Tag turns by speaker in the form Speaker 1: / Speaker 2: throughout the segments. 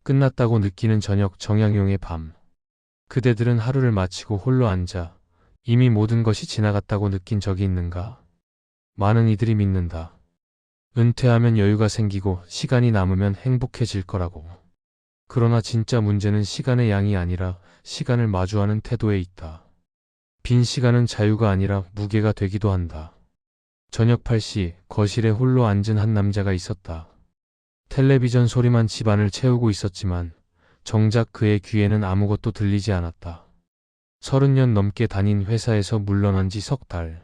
Speaker 1: 끝났다고 느끼는 저녁 정약용의 밤. 그대들은 하루를 마치고 홀로 앉아 이미 모든 것이 지나갔다고 느낀 적이 있는가? 많은 이들이 믿는다. 은퇴하면 여유가 생기고 시간이 남으면 행복해질 거라고. 그러나 진짜 문제는 시간의 양이 아니라 시간을 마주하는 태도에 있다. 빈 시간은 자유가 아니라 무게가 되기도 한다. 저녁 8시 거실에 홀로 앉은 한 남자가 있었다. 텔레비전 소리만 집안을 채우고 있었지만 정작 그의 귀에는 아무것도 들리지 않았다. 30년 넘게 다닌 회사에서 물러난 지 석 달.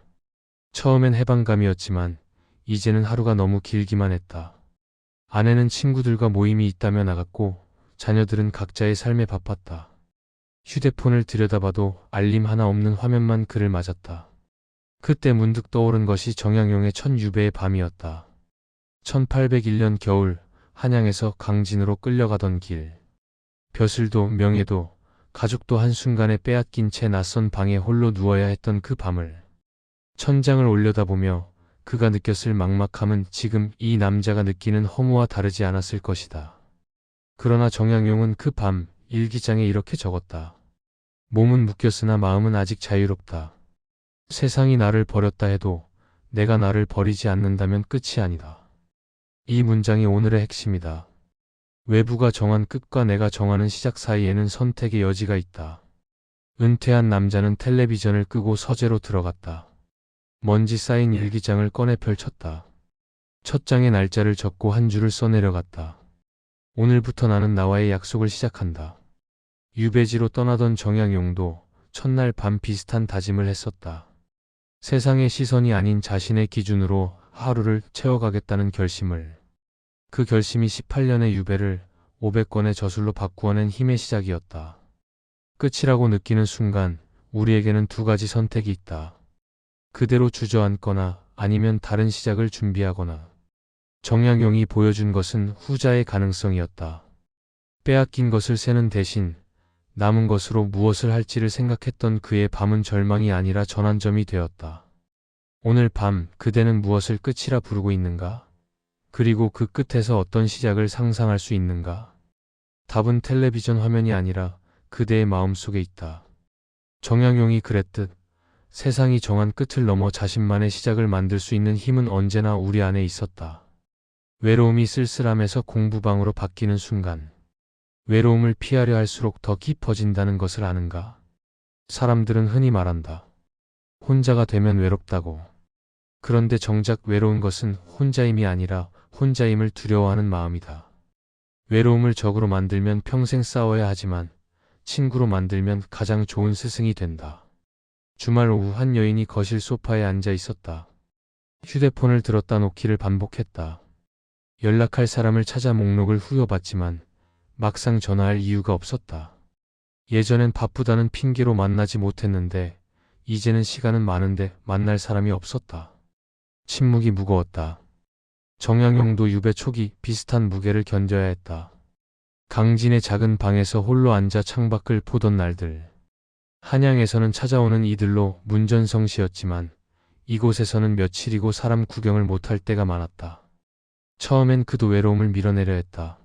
Speaker 1: 처음엔 해방감이었지만 이제는 하루가 너무 길기만 했다. 아내는 친구들과 모임이 있다며 나갔고 자녀들은 각자의 삶에 바빴다. 휴대폰을 들여다봐도 알림 하나 없는 화면만 그를 맞았다. 그때 문득 떠오른 것이 정약용의 첫 유배의 밤이었다. 1801년 겨울 한양에서 강진으로 끌려가던 길. 벼슬도 명예도 가족도 한순간에 빼앗긴 채 낯선 방에 홀로 누워야 했던 그 밤을. 천장을 올려다보며 그가 느꼈을 막막함은 지금 이 남자가 느끼는 허무와 다르지 않았을 것이다. 그러나 정약용은 그 밤 일기장에 이렇게 적었다. 몸은 묶였으나 마음은 아직 자유롭다. 세상이 나를 버렸다 해도 내가 나를 버리지 않는다면 끝이 아니다. 이 문장이 오늘의 핵심이다. 외부가 정한 끝과 내가 정하는 시작 사이에는 선택의 여지가 있다. 은퇴한 남자는 텔레비전을 끄고 서재로 들어갔다. 먼지 쌓인 일기장을 꺼내 펼쳤다. 첫 장에 날짜를 적고 한 줄을 써내려갔다. 오늘부터 나는 나와의 약속을 시작한다. 유배지로 떠나던 정약용도 첫날 밤 비슷한 다짐을 했었다. 세상의 시선이 아닌 자신의 기준으로 하루를 채워가겠다는 결심을. 그 결심이 18년의 유배를 500권의 저술로 바꾸어낸 힘의 시작이었다. 끝이라고 느끼는 순간 우리에게는 두 가지 선택이 있다. 그대로 주저앉거나 아니면 다른 시작을 준비하거나. 정약용이 보여준 것은 후자의 가능성이었다. 빼앗긴 것을 세는 대신 남은 것으로 무엇을 할지를 생각했던 그의 밤은 절망이 아니라 전환점이 되었다. 오늘 밤 그대는 무엇을 끝이라 부르고 있는가? 그리고 그 끝에서 어떤 시작을 상상할 수 있는가? 답은 텔레비전 화면이 아니라 그대의 마음속에 있다. 정약용이 그랬듯 세상이 정한 끝을 넘어 자신만의 시작을 만들 수 있는 힘은 언제나 우리 안에 있었다. 외로움이 쓸쓸함에서 공부방으로 바뀌는 순간. 외로움을 피하려 할수록 더 깊어진다는 것을 아는가? 사람들은 흔히 말한다. 혼자가 되면 외롭다고. 그런데 정작 외로운 것은 혼자임이 아니라 혼자임을 두려워하는 마음이다. 외로움을 적으로 만들면 평생 싸워야 하지만 친구로 만들면 가장 좋은 스승이 된다. 주말 오후 한 여인이 거실 소파에 앉아 있었다. 휴대폰을 들었다 놓기를 반복했다. 연락할 사람을 찾아 목록을 후려봤지만 막상 전화할 이유가 없었다. 예전엔 바쁘다는 핑계로 만나지 못했는데 이제는 시간은 많은데 만날 사람이 없었다. 침묵이 무거웠다. 정약용도 유배 초기 비슷한 무게를 견뎌야 했다. 강진의 작은 방에서 홀로 앉아 창밖을 보던 날들. 한양에서는 찾아오는 이들로 문전성시였지만 이곳에서는 며칠이고 사람 구경을 못할 때가 많았다. 처음엔 그도 외로움을 밀어내려 했다.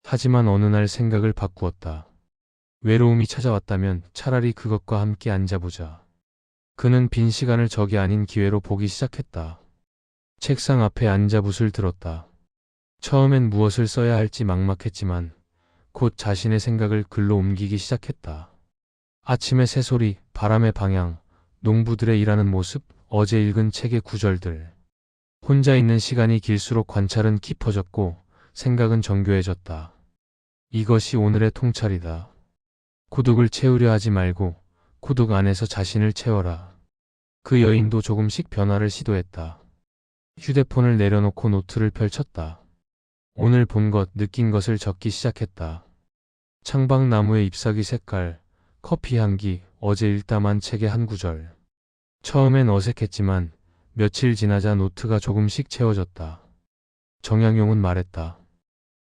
Speaker 1: 하지만 어느 날 생각을 바꾸었다. 외로움이 찾아왔다면 차라리 그것과 함께 앉아보자. 그는 빈 시간을 적이 아닌 기회로 보기 시작했다. 책상 앞에 앉아 붓을 들었다. 처음엔 무엇을 써야 할지 막막했지만 곧 자신의 생각을 글로 옮기기 시작했다. 아침의 새소리, 바람의 방향, 농부들의 일하는 모습, 어제 읽은 책의 구절들. 혼자 있는 시간이 길수록 관찰은 깊어졌고 생각은 정교해졌다. 이것이 오늘의 통찰이다. 고독을 채우려 하지 말고 고독 안에서 자신을 채워라. 그 여인도 조금씩 변화를 시도했다. 휴대폰을 내려놓고 노트를 펼쳤다. 오늘 본 것, 느낀 것을 적기 시작했다. 창밖나무의 잎사귀 색깔, 커피 향기, 어제 읽다만 책의 한 구절. 처음엔 어색했지만 며칠 지나자 노트가 조금씩 채워졌다. 정약용은 말했다.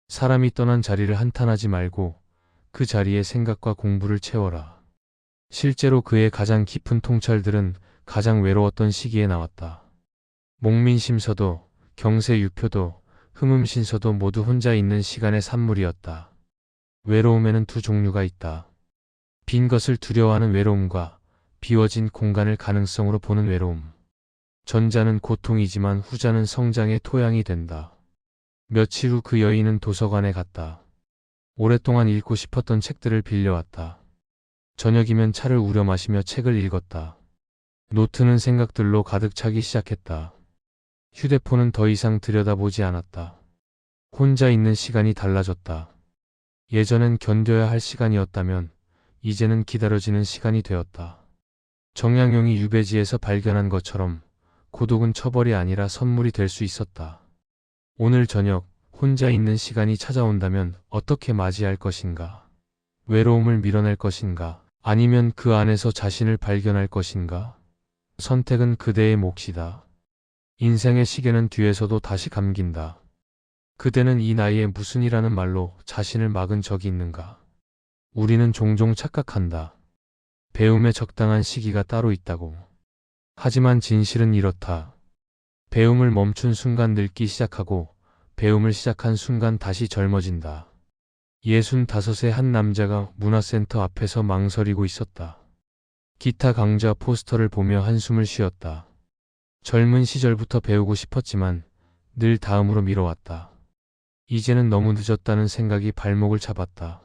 Speaker 1: 사람이 떠난 자리를 한탄하지 말고 그 자리에 생각과 공부를 채워라. 실제로 그의 가장 깊은 통찰들은 가장 외로웠던 시기에 나왔다. 목민심서도, 경세유표도, 흠음신서도 모두 혼자 있는 시간의 산물이었다. 외로움에는 두 종류가 있다. 빈 것을 두려워하는 외로움과 비워진 공간을 가능성으로 보는 외로움. 전자는 고통이지만 후자는 성장의 토양이 된다. 며칠 후 그 여인은 도서관에 갔다. 오랫동안 읽고 싶었던 책들을 빌려왔다. 저녁이면 차를 우려 마시며 책을 읽었다. 노트는 생각들로 가득 차기 시작했다. 휴대폰은 더 이상 들여다보지 않았다. 혼자 있는 시간이 달라졌다. 예전엔 견뎌야 할 시간이었다면 이제는 기다려지는 시간이 되었다. 정약용이 유배지에서 발견한 것처럼 고독은 처벌이 아니라 선물이 될 수 있었다. 오늘 저녁 혼자 있는 시간이 찾아온다면 어떻게 맞이할 것인가? 외로움을 밀어낼 것인가? 아니면 그 안에서 자신을 발견할 것인가? 선택은 그대의 몫이다. 인생의 시계는 뒤에서도 다시 감긴다. 그대는 이 나이에 무슨 이라는 말로 자신을 막은 적이 있는가? 우리는 종종 착각한다. 배움의 적당한 시기가 따로 있다고. 하지만 진실은 이렇다. 배움을 멈춘 순간 늙기 시작하고 배움을 시작한 순간 다시 젊어진다. 65의 한 남자가 문화센터 앞에서 망설이고 있었다. 기타 강좌 포스터를 보며 한숨을 쉬었다. 젊은 시절부터 배우고 싶었지만 늘 다음으로 미뤄왔다. 이제는 너무 늦었다는 생각이 발목을 잡았다.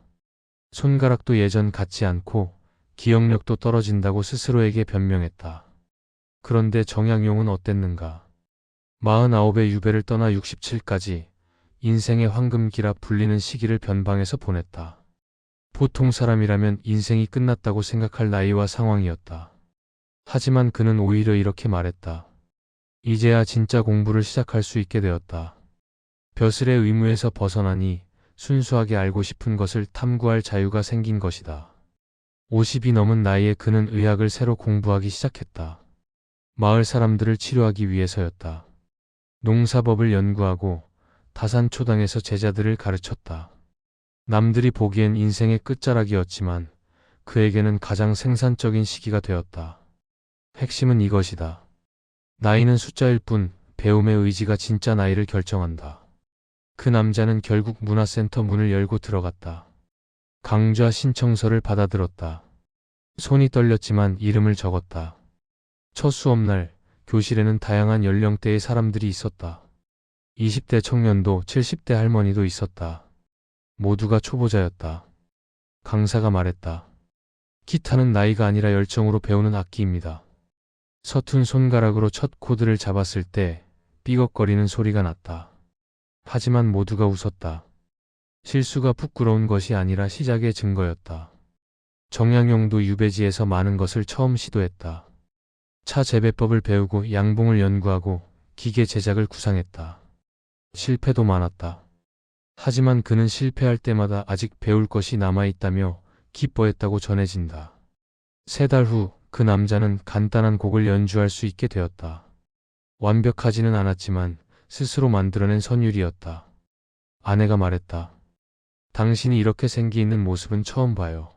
Speaker 1: 손가락도 예전 같지 않고 기억력도 떨어진다고 스스로에게 변명했다. 그런데 정약용은 어땠는가? 49의 유배를 떠나 67까지 인생의 황금기라 불리는 시기를 변방에서 보냈다. 보통 사람이라면 인생이 끝났다고 생각할 나이와 상황이었다. 하지만 그는 오히려 이렇게 말했다. 이제야 진짜 공부를 시작할 수 있게 되었다. 벼슬의 의무에서 벗어나니 순수하게 알고 싶은 것을 탐구할 자유가 생긴 것이다. 50이 넘은 나이에 그는 의학을 새로 공부하기 시작했다. 마을 사람들을 치료하기 위해서였다. 농사법을 연구하고 다산초당에서 제자들을 가르쳤다. 남들이 보기엔 인생의 끝자락이었지만 그에게는 가장 생산적인 시기가 되었다. 핵심은 이것이다. 나이는 숫자일 뿐 배움의 의지가 진짜 나이를 결정한다. 그 남자는 결국 문화센터 문을 열고 들어갔다. 강좌 신청서를 받아들었다. 손이 떨렸지만 이름을 적었다. 첫 수업날 교실에는 다양한 연령대의 사람들이 있었다. 20대 청년도 70대 할머니도 있었다. 모두가 초보자였다. 강사가 말했다. 기타는 나이가 아니라 열정으로 배우는 악기입니다. 서툰 손가락으로 첫 코드를 잡았을 때 삐걱거리는 소리가 났다. 하지만 모두가 웃었다. 실수가 부끄러운 것이 아니라 시작의 증거였다. 정약용도 유배지에서 많은 것을 처음 시도했다. 차 재배법을 배우고 양봉을 연구하고 기계 제작을 구상했다. 실패도 많았다. 하지만 그는 실패할 때마다 아직 배울 것이 남아있다며 기뻐했다고 전해진다. 3달 후 그 남자는 간단한 곡을 연주할 수 있게 되었다. 완벽하지는 않았지만 스스로 만들어낸 선율이었다. 아내가 말했다. 당신이 이렇게 생기 있는 모습은 처음 봐요.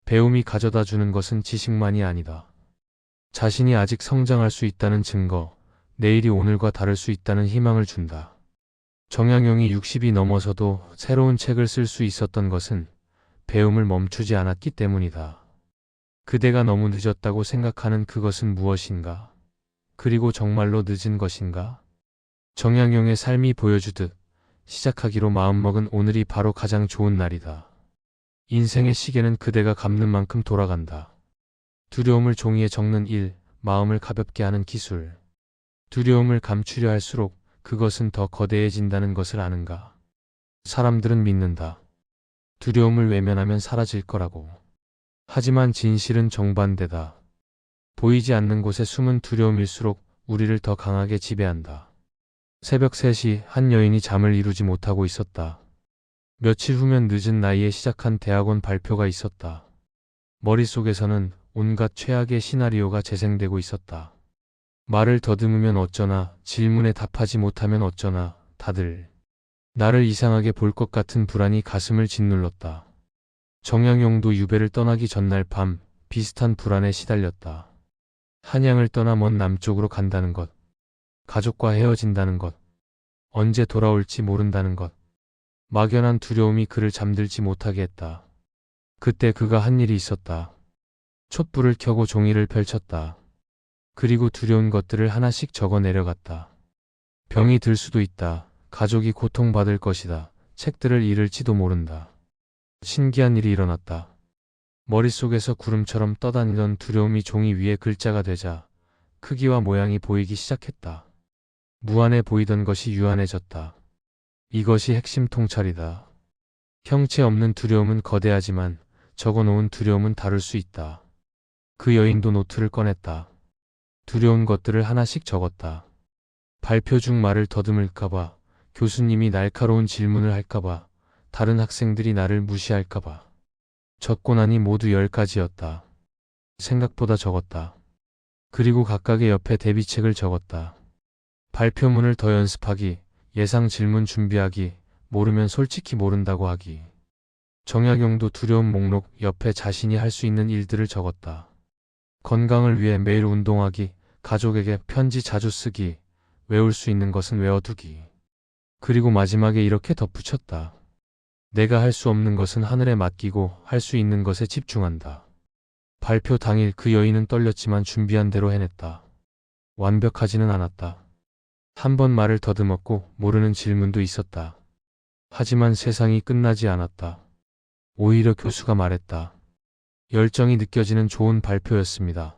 Speaker 1: 배움이 가져다 주는 것은 지식만이 아니다. 자신이 아직 성장할 수 있다는 증거, 내일이 오늘과 다를 수 있다는 희망을 준다. 정약용이 60이 넘어서도 새로운 책을 쓸 수 있었던 것은 배움을 멈추지 않았기 때문이다. 그대가 너무 늦었다고 생각하는 그것은 무엇인가? 그리고 정말로 늦은 것인가? 정약용의 삶이 보여주듯 시작하기로 마음먹은 오늘이 바로 가장 좋은 날이다. 인생의 시계는 그대가 갚는 만큼 돌아간다. 두려움을 종이에 적는 일, 마음을 가볍게 하는 기술. 두려움을 감추려 할수록 그것은 더 거대해진다는 것을 아는가? 사람들은 믿는다. 두려움을 외면하면 사라질 거라고. 하지만 진실은 정반대다. 보이지 않는 곳에 숨은 두려움일수록 우리를 더 강하게 지배한다. 새벽 3시 한 여인이 잠을 이루지 못하고 있었다. 며칠 후면 늦은 나이에 시작한 대학원 발표가 있었다. 머릿속에서는 온갖 최악의 시나리오가 재생되고 있었다. 말을 더듬으면 어쩌나, 질문에 답하지 못하면 어쩌나, 다들 나를 이상하게 볼 것 같은 불안이 가슴을 짓눌렀다. 정약용도 유배를 떠나기 전날 밤 비슷한 불안에 시달렸다. 한양을 떠나 먼 남쪽으로 간다는 것, 가족과 헤어진다는 것, 언제 돌아올지 모른다는 것. 막연한 두려움이 그를 잠들지 못하게 했다. 그때 그가 한 일이 있었다. 촛불을 켜고 종이를 펼쳤다. 그리고 두려운 것들을 하나씩 적어 내려갔다. 병이 들 수도 있다. 가족이 고통받을 것이다. 책들을 잃을지도 모른다. 신기한 일이 일어났다. 머릿속에서 구름처럼 떠다니던 두려움이 종이 위에 글자가 되자 크기와 모양이 보이기 시작했다. 무한해 보이던 것이 유한해졌다. 이것이 핵심 통찰이다. 형체 없는 두려움은 거대하지만 적어놓은 두려움은 다룰 수 있다. 그 여인도 노트를 꺼냈다. 두려운 것들을 하나씩 적었다. 발표 중 말을 더듬을까봐, 교수님이 날카로운 질문을 할까봐, 다른 학생들이 나를 무시할까봐. 적고 나니 모두 10가지였다. 생각보다 적었다. 그리고 각각의 옆에 대비책을 적었다. 발표문을 더 연습하기, 예상 질문 준비하기, 모르면 솔직히 모른다고 하기. 정약용도 두려움 목록 옆에 자신이 할 수 있는 일들을 적었다. 건강을 위해 매일 운동하기, 가족에게 편지 자주 쓰기, 외울 수 있는 것은 외워두기. 그리고 마지막에 이렇게 덧붙였다. 내가 할 수 없는 것은 하늘에 맡기고 할 수 있는 것에 집중한다. 발표 당일 그 여인은 떨렸지만 준비한 대로 해냈다. 완벽하지는 않았다. 한 번 말을 더듬었고 모르는 질문도 있었다. 하지만 세상이 끝나지 않았다. 오히려 교수가 말했다. 열정이 느껴지는 좋은 발표였습니다.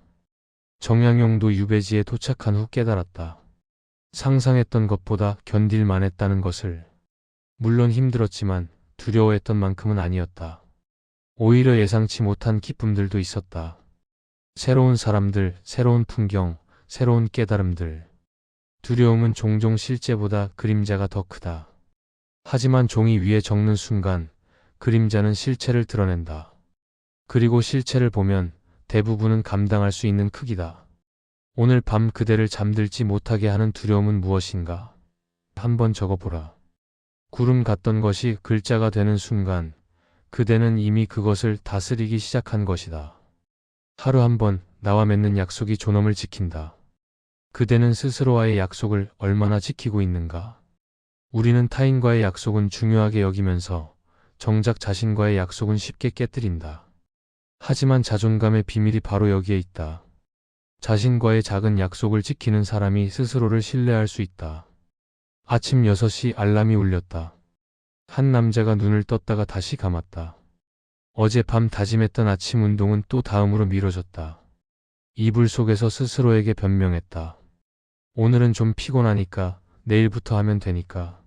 Speaker 1: 정약용도 유배지에 도착한 후 깨달았다. 상상했던 것보다 견딜만 했다는 것을. 물론 힘들었지만 두려워했던 만큼은 아니었다. 오히려 예상치 못한 기쁨들도 있었다. 새로운 사람들, 새로운 풍경, 새로운 깨달음들. 두려움은 종종 실제보다 그림자가 더 크다. 하지만 종이 위에 적는 순간 그림자는 실체를 드러낸다. 그리고 실체를 보면 대부분은 감당할 수 있는 크기다. 오늘 밤 그대를 잠들지 못하게 하는 두려움은 무엇인가? 한번 적어보라. 구름 같던 것이 글자가 되는 순간 그대는 이미 그것을 다스리기 시작한 것이다. 하루 한 번 나와 맺는 약속이 존엄을 지킨다. 그대는 스스로와의 약속을 얼마나 지키고 있는가? 우리는 타인과의 약속은 중요하게 여기면서 정작 자신과의 약속은 쉽게 깨뜨린다. 하지만 자존감의 비밀이 바로 여기에 있다. 자신과의 작은 약속을 지키는 사람이 스스로를 신뢰할 수 있다. 아침 6시 알람이 울렸다. 한 남자가 눈을 떴다가 다시 감았다. 어젯밤 다짐했던 아침 운동은 또 다음으로 미뤄졌다. 이불 속에서 스스로에게 변명했다. 오늘은 좀 피곤하니까 내일부터 하면 되니까.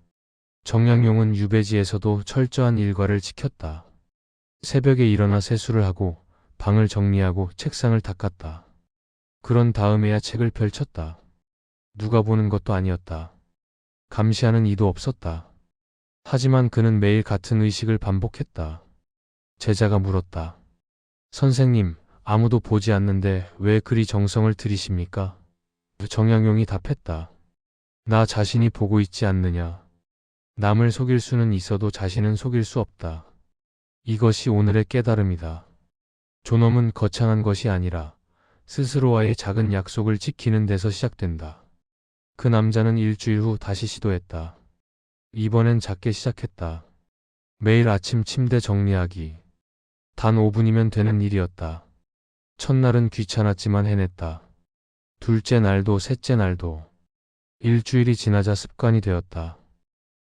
Speaker 1: 정약용은 유배지에서도 철저한 일과를 지켰다. 새벽에 일어나 세수를 하고 방을 정리하고 책상을 닦았다. 그런 다음에야 책을 펼쳤다. 누가 보는 것도 아니었다. 감시하는 이도 없었다. 하지만 그는 매일 같은 의식을 반복했다. 제자가 물었다. 선생님, 아무도 보지 않는데 왜 그리 정성을 들이십니까? 정약용이 답했다. 나 자신이 보고 있지 않느냐. 남을 속일 수는 있어도 자신은 속일 수 없다. 이것이 오늘의 깨달음이다. 존엄은 거창한 것이 아니라 스스로와의 작은 약속을 지키는 데서 시작된다. 그 남자는 일주일 후 다시 시도했다. 이번엔 작게 시작했다. 매일 아침 침대 정리하기. 단 5분이면 되는 일이었다. 첫날은 귀찮았지만 해냈다. 둘째 날도 셋째 날도. 일주일이 지나자 습관이 되었다.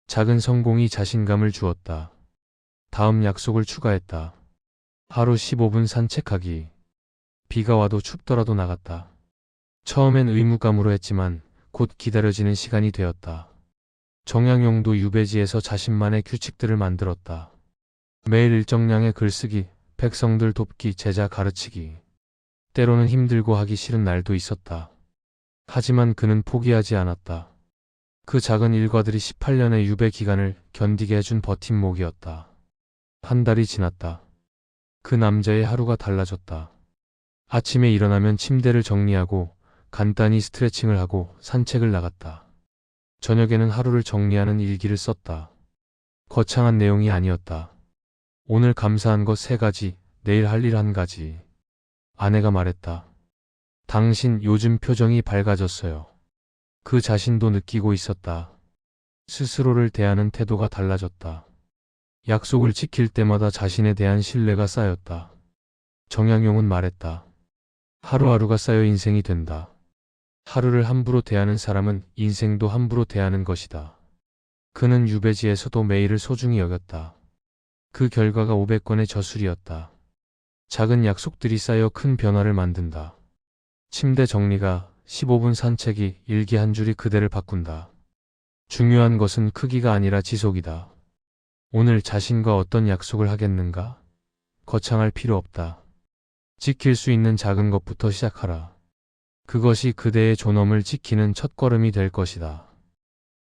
Speaker 1: 작은 성공이 자신감을 주었다. 다음 약속을 추가했다. 하루 15분 산책하기. 비가 와도 춥더라도 나갔다. 처음엔 의무감으로 했지만 곧 기다려지는 시간이 되었다. 정약용도 유배지에서 자신만의 규칙들을 만들었다. 매일 일정량의 글쓰기, 백성들 돕기, 제자 가르치기. 때로는 힘들고 하기 싫은 날도 있었다. 하지만 그는 포기하지 않았다. 그 작은 일과들이 18년의 유배 기간을 견디게 해준 버팀목이었다. 한 달이 지났다. 그 남자의 하루가 달라졌다. 아침에 일어나면 침대를 정리하고 간단히 스트레칭을 하고 산책을 나갔다. 저녁에는 하루를 정리하는 일기를 썼다. 거창한 내용이 아니었다. 오늘 감사한 것 3가지, 내일 할 일 1가지. 아내가 말했다. 당신 요즘 표정이 밝아졌어요. 그 자신도 느끼고 있었다. 스스로를 대하는 태도가 달라졌다. 약속을 지킬 때마다 자신에 대한 신뢰가 쌓였다. 정약용은 말했다. 하루하루가 쌓여 인생이 된다. 하루를 함부로 대하는 사람은 인생도 함부로 대하는 것이다. 그는 유배지에서도 매일을 소중히 여겼다. 그 결과가 500건의 저술이었다. 작은 약속들이 쌓여 큰 변화를 만든다. 침대 정리가, 15분 산책이, 일기 한 줄이 그대를 바꾼다. 중요한 것은 크기가 아니라 지속이다. 오늘 자신과 어떤 약속을 하겠는가? 거창할 필요 없다. 지킬 수 있는 작은 것부터 시작하라. 그것이 그대의 존엄을 지키는 첫걸음이 될 것이다.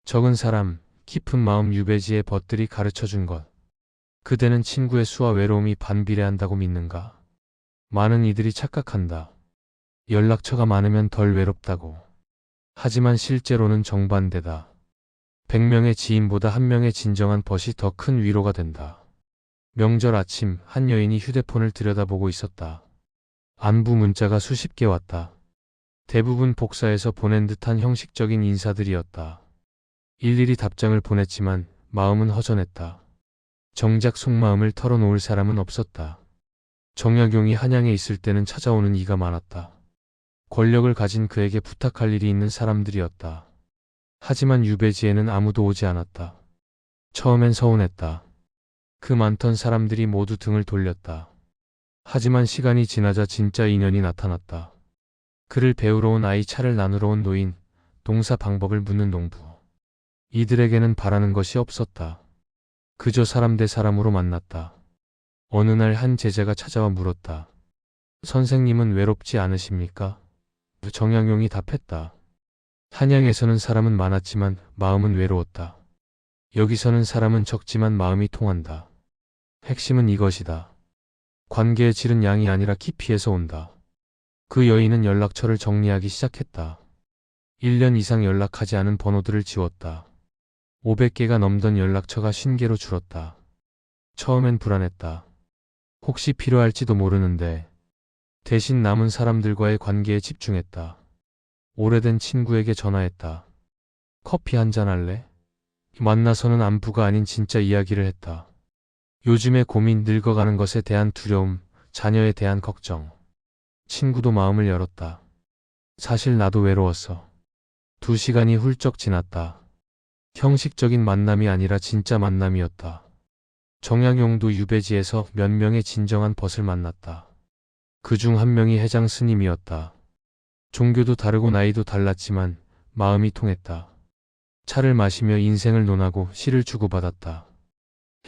Speaker 1: 적은 사람, 깊은 마음 유배지의 벗들이 가르쳐준 것. 그대는 친구의 수와 외로움이 반비례한다고 믿는가? 많은 이들이 착각한다. 연락처가 많으면 덜 외롭다고. 하지만 실제로는 정반대다. 100명의 지인보다 1명의 진정한 벗이 더 큰 위로가 된다. 명절 아침 한 여인이 휴대폰을 들여다보고 있었다. 안부 문자가 수십 개 왔다. 대부분 복사해서 보낸 듯한 형식적인 인사들이었다. 일일이 답장을 보냈지만 마음은 허전했다. 정작 속마음을 털어놓을 사람은 없었다. 정약용이 한양에 있을 때는 찾아오는 이가 많았다. 권력을 가진 그에게 부탁할 일이 있는 사람들이었다. 하지만 유배지에는 아무도 오지 않았다. 처음엔 서운했다. 그 많던 사람들이 모두 등을 돌렸다. 하지만 시간이 지나자 진짜 인연이 나타났다. 글을 배우러 온 아이, 차를 나누러 온 노인, 동사 방법을 묻는 농부. 이들에게는 바라는 것이 없었다. 그저 사람 대 사람으로 만났다. 어느 날 한 제자가 찾아와 물었다. 선생님은 외롭지 않으십니까? 정약용이 답했다. 한양에서는 사람은 많았지만 마음은 외로웠다. 여기서는 사람은 적지만 마음이 통한다. 핵심은 이것이다. 관계의 질은 양이 아니라 깊이에서 온다. 그 여인은 연락처를 정리하기 시작했다. 1년 이상 연락하지 않은 번호들을 지웠다. 500개가 넘던 연락처가 50개로 줄었다. 처음엔 불안했다. 혹시 필요할지도 모르는데. 대신 남은 사람들과의 관계에 집중했다. 오래된 친구에게 전화했다. 커피 한잔 할래? 만나서는 안부가 아닌 진짜 이야기를 했다. 요즘의 고민, 늙어가는 것에 대한 두려움, 자녀에 대한 걱정. 친구도 마음을 열었다. 사실 나도 외로웠어. 2시간이 훌쩍 지났다. 형식적인 만남이 아니라 진짜 만남이었다. 정약용도 유배지에서 몇 명의 진정한 벗을 만났다. 그중 한 명이 회장 스님이었다. 종교도 다르고 나이도 달랐지만 마음이 통했다. 차를 마시며 인생을 논하고 시를 주고받았다.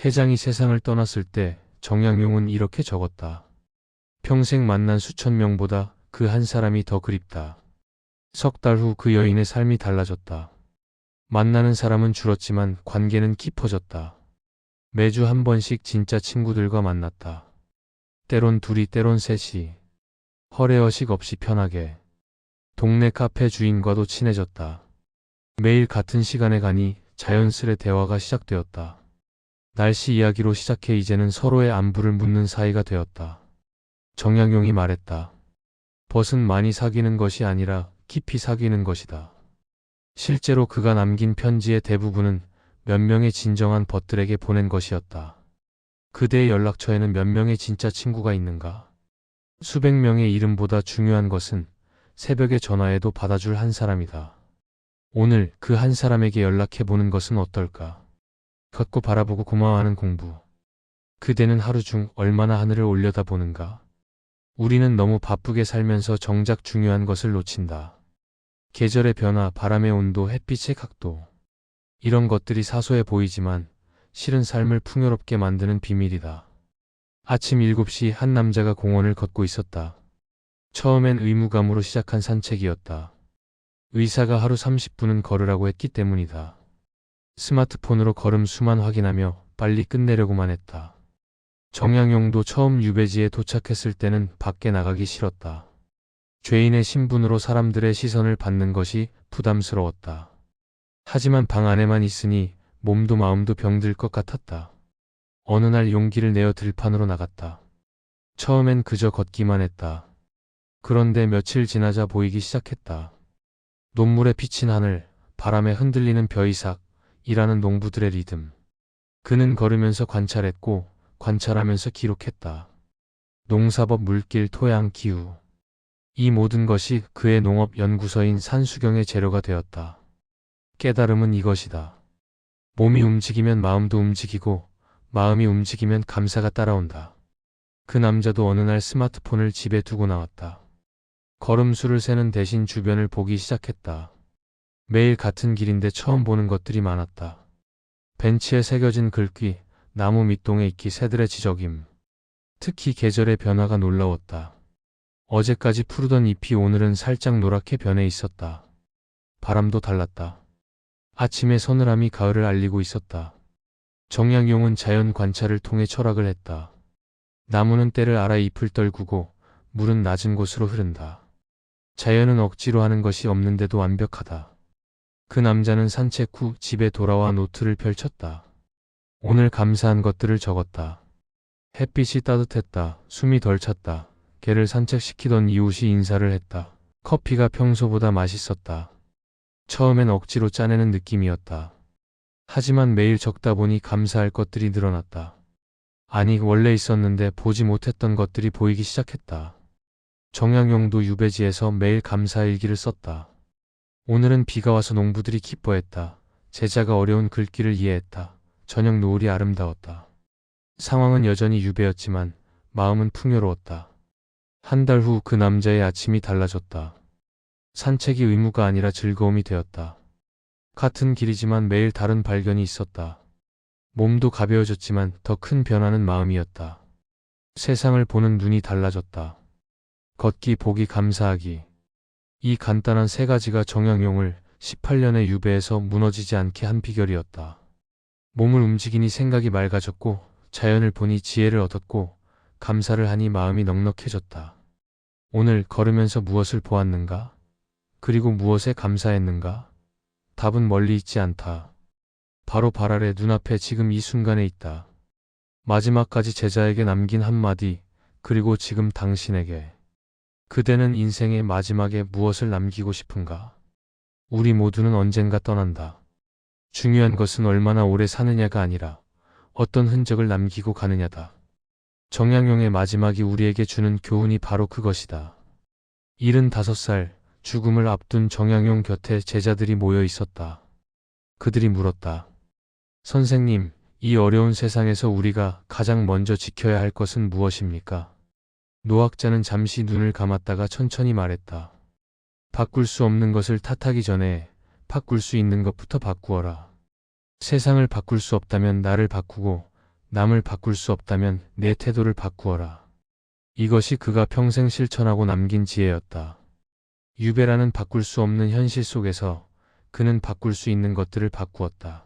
Speaker 1: 회장이 세상을 떠났을 때 정약용은 이렇게 적었다. 평생 만난 수천 명보다 그 한 사람이 더 그립다. 석 달 후 그 여인의 삶이 달라졌다. 만나는 사람은 줄었지만 관계는 깊어졌다. 매주 한 번씩 진짜 친구들과 만났다. 때론 둘이, 때론 셋이. 허례허식 없이 편하게. 동네 카페 주인과도 친해졌다. 매일 같은 시간에 가니 자연스레 대화가 시작되었다. 날씨 이야기로 시작해 이제는 서로의 안부를 묻는 사이가 되었다. 정약용이 말했다. 벗은 많이 사귀는 것이 아니라 깊이 사귀는 것이다. 실제로 그가 남긴 편지의 대부분은 몇 명의 진정한 벗들에게 보낸 것이었다. 그대의 연락처에는 몇 명의 진짜 친구가 있는가? 수백 명의 이름보다 중요한 것은 새벽에 전화해도 받아줄 한 사람이다. 오늘 그 한 사람에게 연락해보는 것은 어떨까? 걷고 바라보고 고마워하는 공부. 그대는 하루 중 얼마나 하늘을 올려다보는가? 우리는 너무 바쁘게 살면서 정작 중요한 것을 놓친다. 계절의 변화, 바람의 온도, 햇빛의 각도. 이런 것들이 사소해 보이지만 실은 삶을 풍요롭게 만드는 비밀이다. 아침 7시 한 남자가 공원을 걷고 있었다. 처음엔 의무감으로 시작한 산책이었다. 의사가 하루 30분은 걸으라고 했기 때문이다. 스마트폰으로 걸음 수만 확인하며 빨리 끝내려고만 했다. 정약용도 처음 유배지에 도착했을 때는 밖에 나가기 싫었다. 죄인의 신분으로 사람들의 시선을 받는 것이 부담스러웠다. 하지만 방 안에만 있으니 몸도 마음도 병들 것 같았다. 어느 날 용기를 내어 들판으로 나갔다. 처음엔 그저 걷기만 했다. 그런데 며칠 지나자 보이기 시작했다. 논물에 비친 하늘, 바람에 흔들리는 벼이삭, 일하는 농부들의 리듬. 그는 걸으면서 관찰했고 관찰하면서 기록했다. 농사법, 물길, 토양, 기후. 이 모든 것이 그의 농업 연구서인 산수경의 재료가 되었다. 깨달음은 이것이다. 몸이 움직이면 마음도 움직이고 마음이 움직이면 감사가 따라온다. 그 남자도 어느 날 스마트폰을 집에 두고 나왔다. 걸음수를 세는 대신 주변을 보기 시작했다. 매일 같은 길인데 처음 보는 것들이 많았다. 벤치에 새겨진 글귀, 나무 밑동에 익히 새들의 지저김. 특히 계절의 변화가 놀라웠다. 어제까지 푸르던 잎이 오늘은 살짝 노랗게 변해 있었다. 바람도 달랐다. 아침의 서늘함이 가을을 알리고 있었다. 정약용은 자연 관찰을 통해 철학을 했다. 나무는 때를 알아 잎을 떨구고 물은 낮은 곳으로 흐른다. 자연은 억지로 하는 것이 없는데도 완벽하다. 그 남자는 산책 후 집에 돌아와 노트를 펼쳤다. 오늘 감사한 것들을 적었다. 햇빛이 따뜻했다. 숨이 덜 찼다. 개를 산책시키던 이웃이 인사를 했다. 커피가 평소보다 맛있었다. 처음엔 억지로 짜내는 느낌이었다. 하지만 매일 적다 보니 감사할 것들이 늘어났다. 아니, 원래 있었는데 보지 못했던 것들이 보이기 시작했다. 정약용도 유배지에서 매일 감사 일기를 썼다. 오늘은 비가 와서 농부들이 기뻐했다. 제자가 어려운 글귀를 이해했다. 저녁 노을이 아름다웠다. 상황은 여전히 유배였지만 마음은 풍요로웠다. 한 달 후 그 남자의 아침이 달라졌다. 산책이 의무가 아니라 즐거움이 되었다. 같은 길이지만 매일 다른 발견이 있었다. 몸도 가벼워졌지만 더 큰 변화는 마음이었다. 세상을 보는 눈이 달라졌다. 걷기, 보기, 감사하기. 이 간단한 세 가지가 정약용을 18년의 유배에서 무너지지 않게 한 비결이었다. 몸을 움직이니 생각이 맑아졌고 자연을 보니 지혜를 얻었고 감사를 하니 마음이 넉넉해졌다. 오늘 걸으면서 무엇을 보았는가? 그리고 무엇에 감사했는가? 답은 멀리 있지 않다. 바로 발 아래 눈앞에 지금 이 순간에 있다. 마지막까지 제자에게 남긴 한마디, 그리고 지금 당신에게. 그대는 인생의 마지막에 무엇을 남기고 싶은가? 우리 모두는 언젠가 떠난다. 중요한 것은 얼마나 오래 사느냐가 아니라 어떤 흔적을 남기고 가느냐다. 정약용의 마지막이 우리에게 주는 교훈이 바로 그것이다. 75살, 죽음을 앞둔 정약용 곁에 제자들이 모여 있었다. 그들이 물었다. 선생님, 이 어려운 세상에서 우리가 가장 먼저 지켜야 할 것은 무엇입니까? 노학자는 잠시 눈을 감았다가 천천히 말했다. 바꿀 수 없는 것을 탓하기 전에 바꿀 수 있는 것부터 바꾸어라. 세상을 바꿀 수 없다면 나를 바꾸고 남을 바꿀 수 없다면 내 태도를 바꾸어라. 이것이 그가 평생 실천하고 남긴 지혜였다. 유배라는 바꿀 수 없는 현실 속에서 그는 바꿀 수 있는 것들을 바꾸었다.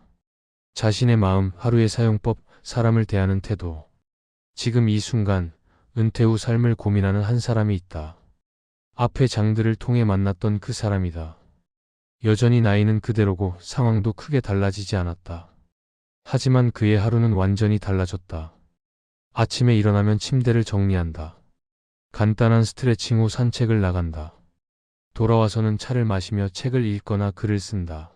Speaker 1: 자신의 마음, 하루의 사용법, 사람을 대하는 태도. 지금 이 순간 은퇴 후 삶을 고민하는 한 사람이 있다. 앞의 장들을 통해 만났던 그 사람이다. 여전히 나이는 그대로고 상황도 크게 달라지지 않았다. 하지만 그의 하루는 완전히 달라졌다. 아침에 일어나면 침대를 정리한다. 간단한 스트레칭 후 산책을 나간다. 돌아와서는 차를 마시며 책을 읽거나 글을 쓴다.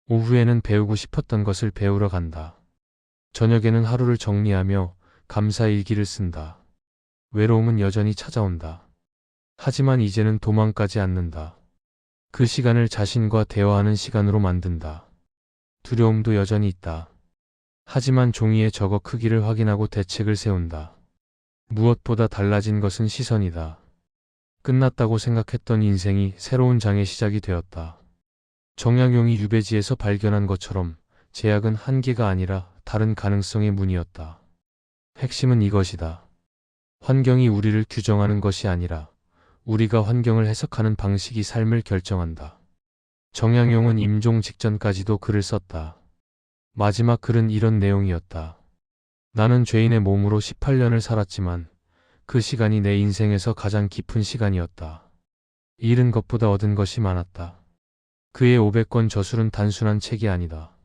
Speaker 1: 오후에는 배우고 싶었던 것을 배우러 간다. 저녁에는 하루를 정리하며 감사 일기를 쓴다. 외로움은 여전히 찾아온다. 하지만 이제는 도망가지 않는다. 그 시간을 자신과 대화하는 시간으로 만든다. 두려움도 여전히 있다. 하지만 종이에 적어 크기를 확인하고 대책을 세운다. 무엇보다 달라진 것은 시선이다. 끝났다고 생각했던 인생이 새로운 장의 시작이 되었다. 정약용이 유배지에서 발견한 것처럼 제약은 한계가 아니라 다른 가능성의 문이었다. 핵심은 이것이다. 환경이 우리를 규정하는 것이 아니라 우리가 환경을 해석하는 방식이 삶을 결정한다. 정약용은 임종 직전까지도 글을 썼다. 마지막 글은 이런 내용이었다. 나는 죄인의 몸으로 18년을 살았지만 그 시간이 내 인생에서 가장 깊은 시간이었다. 잃은 것보다 얻은 것이 많았다. 그의 500권 저술은 단순한 책이 아니다.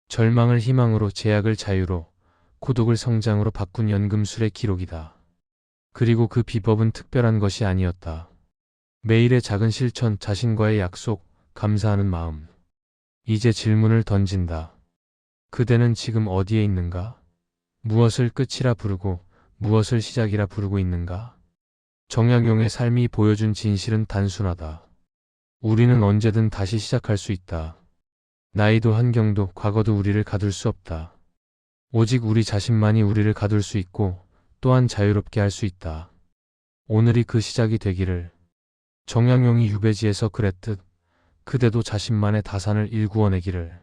Speaker 1: 절망을 희망으로, 제약을 자유로, 고독을 성장으로 바꾼 연금술의 기록이다. 그리고 그 비법은 특별한 것이 아니었다. 매일의 작은 실천, 자신과의 약속, 감사하는 마음. 이제 질문을 던진다. 그대는 지금 어디에 있는가? 무엇을 끝이라 부르고 무엇을 시작이라 부르고 있는가? 정약용의 삶이 보여준 진실은 단순하다. 우리는 언제든 다시 시작할 수 있다. 나이도 환경도 과거도 우리를 가둘 수 없다. 오직 우리 자신만이 우리를 가둘 수 있고 또한 자유롭게 할 수 있다. 오늘이 그 시작이 되기를. 정약용이 유배지에서 그랬듯 그대도 자신만의 다산을 일구어내기를.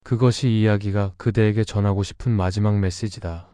Speaker 1: 그것이 이야기가 그대에게 전하고 싶은 마지막 메시지다.